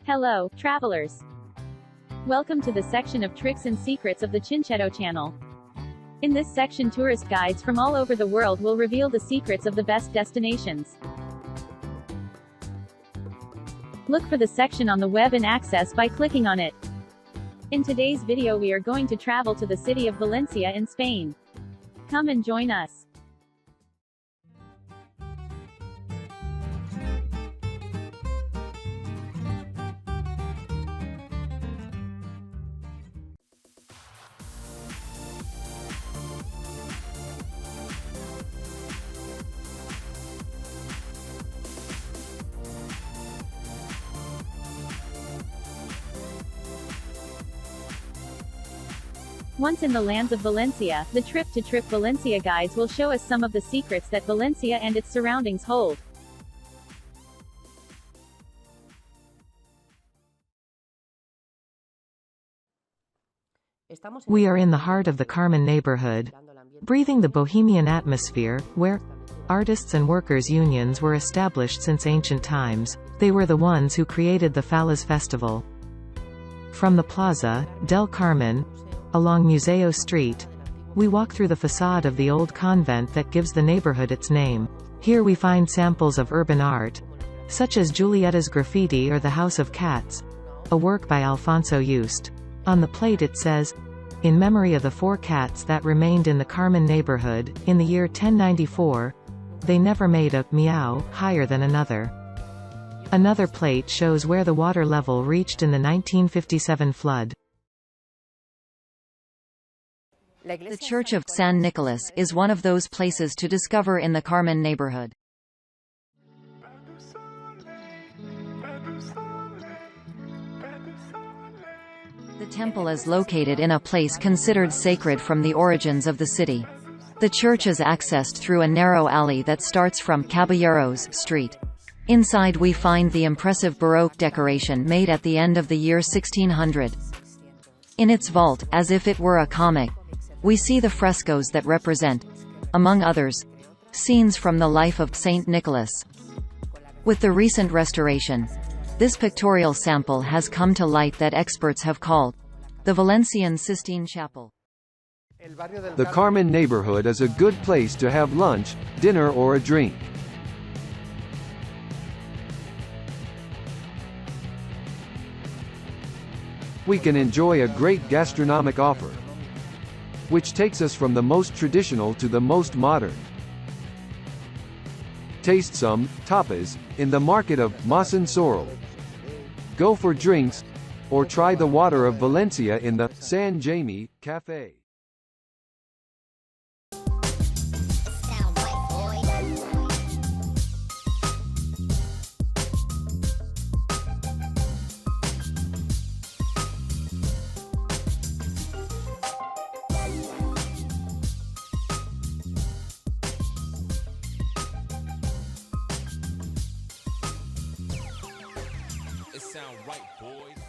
Hello, travelers. Welcome to the section of tricks and secrets of the Chincheto channel. In this section, tourist guides from all over the world will reveal the secrets of the best destinations. Look for the section on the web and access by clicking on it. In today's video we are going to travel to the city of Valencia in Spain. Come and join us. Once in the lands of Valencia, the Trip-to-Trip-Valencia guides will show us some of the secrets that Valencia and its surroundings hold. We are in the heart of the Carmen neighborhood, breathing the bohemian atmosphere, where artists and workers' unions were established since ancient times. They were the ones who created the Fallas Festival. From the Plaza del Carmen, along Museo Street, we walk through the facade of the old convent that gives the neighborhood its name. Here we find samples of urban art, such as Julietta's graffiti or the House of Cats, a work by Alfonso Yuste. On the plate it says, "In memory of the 4 cats that remained in the Carmen neighborhood, in the year 1094, they never made a meow higher than another." Another plate shows where the water level reached in the 1957 flood. The Church of San Nicolas is one of those places to discover in the Carmen neighborhood. The temple is located in a place considered sacred from the origins of the city. The church is accessed through a narrow alley that starts from Caballeros Street. Inside we find the impressive Baroque decoration made at the end of the year 1600. In its vault, as if it were a comic, we see the frescoes that represent, among others, scenes from the life of Saint Nicholas. With the recent restoration, this pictorial sample has come to light that experts have called the Valencian Sistine Chapel. The Carmen neighborhood is a good place to have lunch, dinner or a drink. We can enjoy a great gastronomic offer, which takes us from the most traditional to the most modern. Taste some tapas in the market of Masan Sorrel. Go for drinks, or try the water of Valencia in the San Jaime Cafe. It sound right, boys.